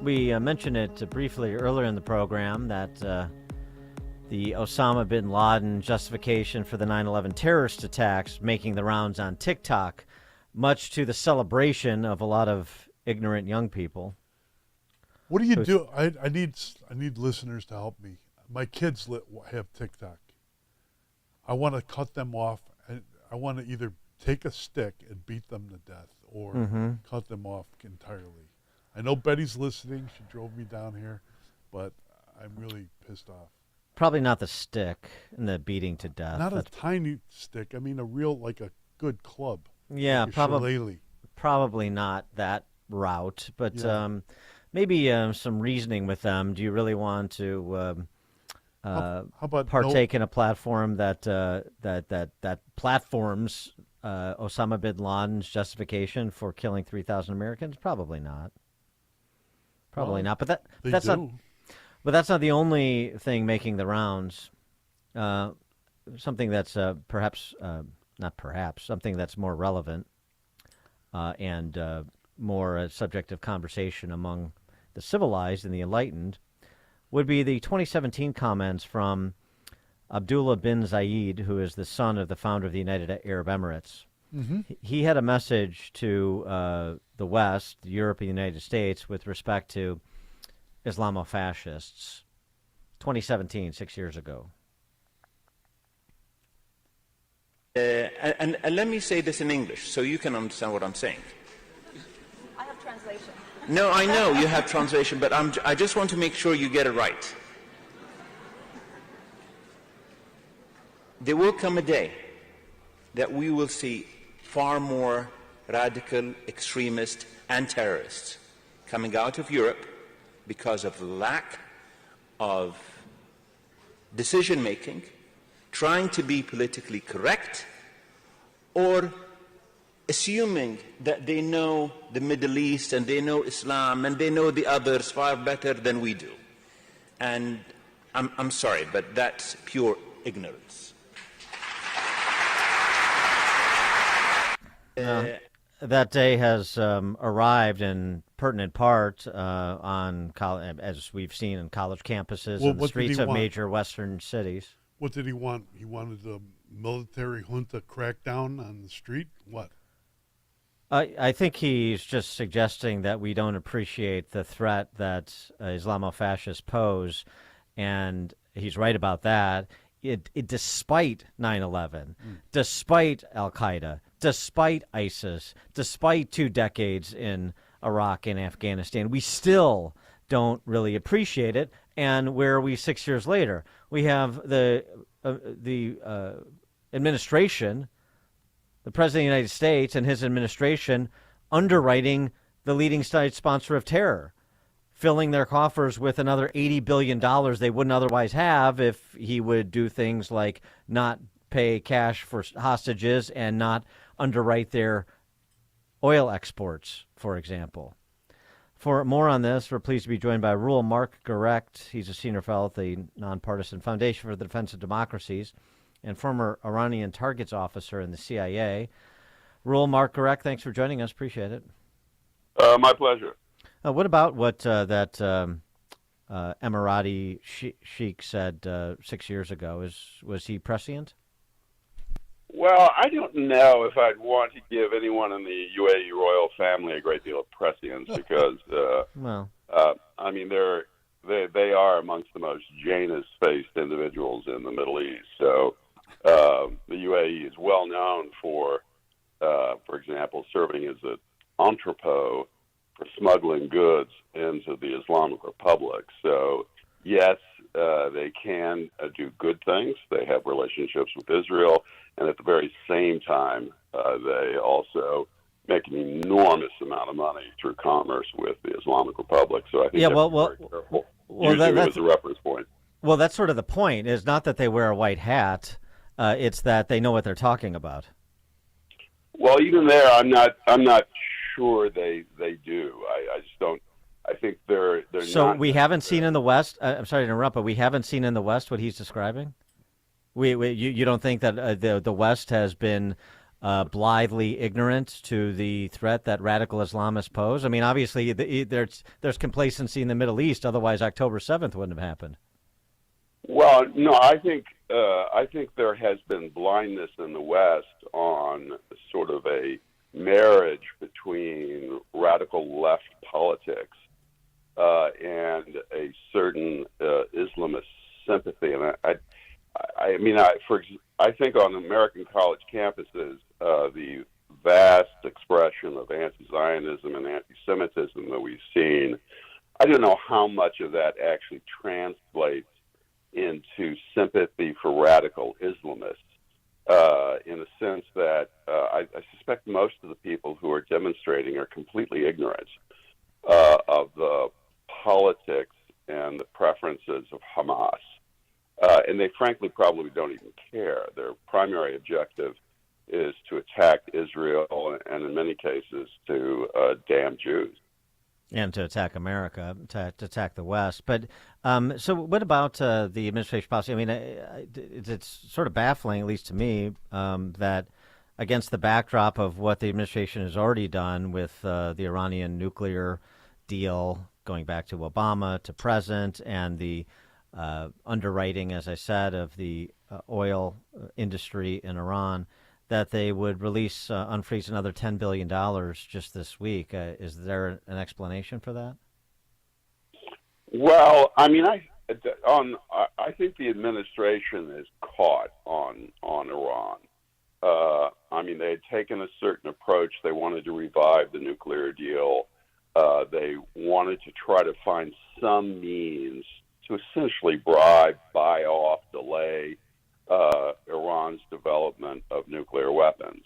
We mentioned it briefly earlier in the program that the Osama bin Laden justification for the 9/11 terrorist attacks making the rounds on TikTok, much to the celebration of a lot of ignorant young people. What do you do? I need listeners to help me. My kids have TikTok. I want to cut them off. I want to either take a stick and beat them to death or cut them off entirely. I know Betty's listening. She drove me down here, but I'm really pissed off. Probably not the stick and the beating to death. Not a tiny stick. I mean a real, like a good club. Yeah, like probably not that route, but Yeah. maybe some reasoning with them. Do you really want to How about partake in a platform that that platforms Osama bin Laden's justification for killing 3,000 Americans? Probably not. Probably not. But that's not. But that's not the only thing making the rounds. Something that's something that's more relevant and more a subject of conversation among the civilized and the enlightened would be the 2017 comments from Abdullah bin Zayed, who is the son of the founder of the United Arab Emirates. Mm-hmm. He had a message to the West, Europe, and the United States with respect to Islamofascists. 2017, 6 years ago. And let me say this in English so you can understand what I'm saying. I have translation. No, I know you have translation, but I just want to make sure you get it right. There will come a day that we will see far more radical extremists and terrorists coming out of Europe because of lack of decision-making, trying to be politically correct, or assuming that they know the Middle East and they know Islam and they know the others far better than we do. And I'm sorry, but that's pure ignorance. That day has arrived in pertinent part as we've seen in college campuses and the streets of major Western cities. What did he want? He wanted the military junta crackdown on the street? What? I think he's just suggesting that we don't appreciate the threat that Islamofascists pose, and he's right about that. Despite 9/11, despite Al-Qaeda, despite ISIS, despite 2 decades in Iraq and Afghanistan, we still don't really appreciate it. And where are we 6 years later? We have the administration, the President of the United States and his administration underwriting the leading state sponsor of terror, filling their coffers with another $80 billion they wouldn't otherwise have if he would do things like not pay cash for hostages and not underwrite their oil exports, for example. For more on this, we're pleased to be joined by Reuel Marc Gerecht. He's a senior fellow at the Nonpartisan Foundation for the Defense of Democracies and former Iranian targets officer in the CIA. Reuel Marc Gerecht, thanks for joining us. Appreciate it. My pleasure. What about what that Emirati sheikh said 6 years ago? Was he prescient? Well, I don't know if I'd want to give anyone in the UAE royal family a great deal of prescience because, I mean, they are amongst the most Janus-faced individuals in the Middle East. So the UAE is well known for example, serving as an entrepot for smuggling goods into the Islamic Republic. So, yes, they can do good things. They have relationships with Israel. And at the very same time, they also make an enormous amount of money through commerce with the Islamic Republic. So I think very careful using it as a reference point. Well, that's sort of the point, is not that they wear a white hat. It's that they know what they're talking about. Well, even there, I'm not sure they do. I just don't. I think they're so not. So we haven't seen in the West. I'm sorry to interrupt, but we haven't seen in the West what he's describing. You don't think that the West has been blithely ignorant to the threat that radical Islamists pose? I mean, obviously, there's complacency in the Middle East. Otherwise, October 7th wouldn't have happened. Well, no, I think there has been blindness in the West on sort of a marriage between radical left politics and a certain Islamist sympathy. And I think on American college campuses, the vast expression of anti-Zionism and anti-Semitism that we've seen, I don't know how much of that actually translates into sympathy for radical Islamists, in the sense that I suspect most of the people who are demonstrating are completely ignorant of the politics and the preferences of Hamas. And they frankly probably don't even care. Their primary objective is to attack Israel and in many cases to damn Jews. And to attack America, to attack the West. But so what about the administration policy? I mean, it's sort of baffling, at least to me, that against the backdrop of what the administration has already done with the Iranian nuclear deal, going back to Obama to present, and the underwriting, as I said, of the oil industry in Iran, that they would release, unfreeze another $10 billion just this week. Is there an explanation for that? Well, I mean, I think the administration is caught on Iran. I mean, they had taken a certain approach. They wanted to revive the nuclear deal. They wanted to try to find some means to essentially bribe, buy off, delay Iran's development of nuclear weapons.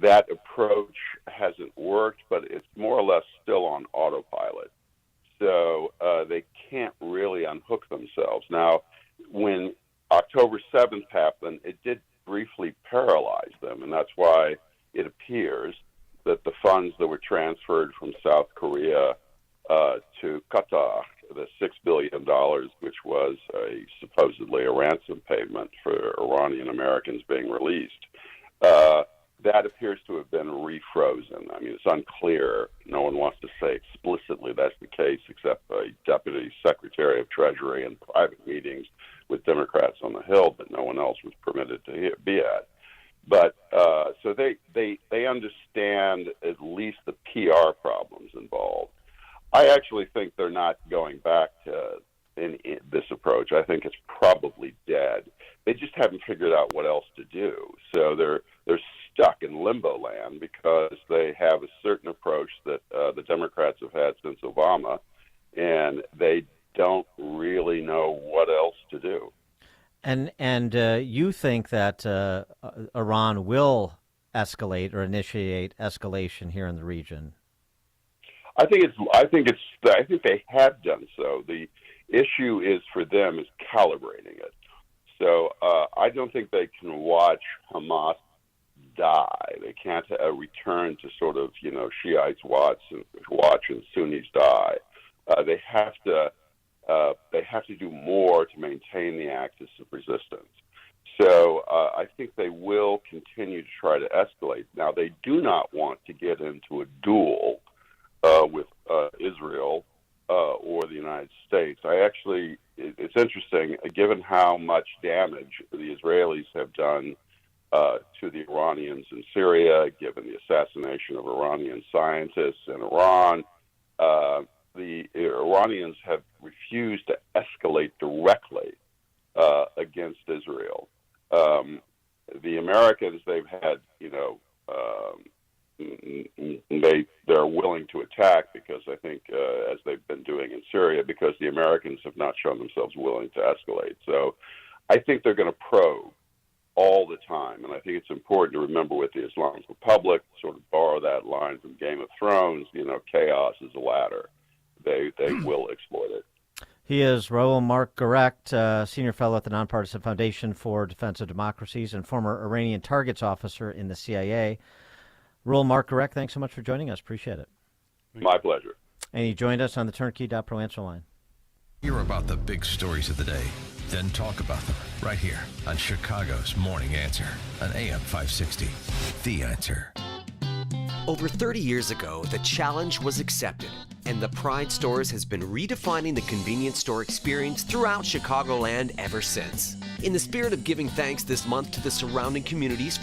That approach hasn't worked, but it's more or less still on autopilot. So they can't really unhook themselves. Now, when October 7th happened, it did briefly paralyze them, and that's why it appears that the funds that were transferred from South Korea to Qatar, the $6 billion, which was supposedly a ransom payment for Iranian Americans being released, that appears to have been refrozen. I mean, it's unclear. No one wants to say explicitly that's the case, except a deputy secretary of Treasury in private meetings with Democrats on the Hill that no one else was permitted to be at. But so they understand at least the PR problems involved. I actually think they're not going back to in this approach. I think it's probably dead. They just haven't figured out what else to do. So they're stuck in limbo land because they have a certain approach that the Democrats have had since Obama, and they don't really know what else to do. And you think that Iran will escalate or initiate escalation here in the region? I think they have done so. The issue is for them is calibrating it. So I don't think they can watch Hamas die. They can't return to sort of Shiites watch and Sunnis die. They have to do more to maintain the axis of resistance. So I think they will continue to try to escalate. Now, they do not want to get into a duel with Israel or the United States. It's interesting, given how much damage the Israelis have done to the Iranians in Syria, given the assassination of Iranian scientists in Iran, the Iranians have refused to escalate directly against Israel. The Americans, they've had, they're willing to attack because I think, as they've been doing in Syria, because the Americans have not shown themselves willing to escalate. So I think they're going to probe all the time. And I think it's important to remember with the Islamic Republic, sort of borrow that line from Game of Thrones, chaos is a ladder. They will exploit it. He is Reuel Marc Gerecht, Senior Fellow at the Nonpartisan Foundation for Defense of Democracies and former Iranian Targets Officer in the CIA. Reuel Marc Gerecht, thanks so much for joining us. Appreciate it. My pleasure. And he joined us on the Turnkey.Pro answer line. Hear about the big stories of the day then talk about them right here on Chicago's Morning Answer on AM 560. The Answer. Over 30 years ago, the challenge was accepted, and the Pride Stores has been redefining the convenience store experience throughout Chicagoland ever since. In the spirit of giving thanks this month to the surrounding communities for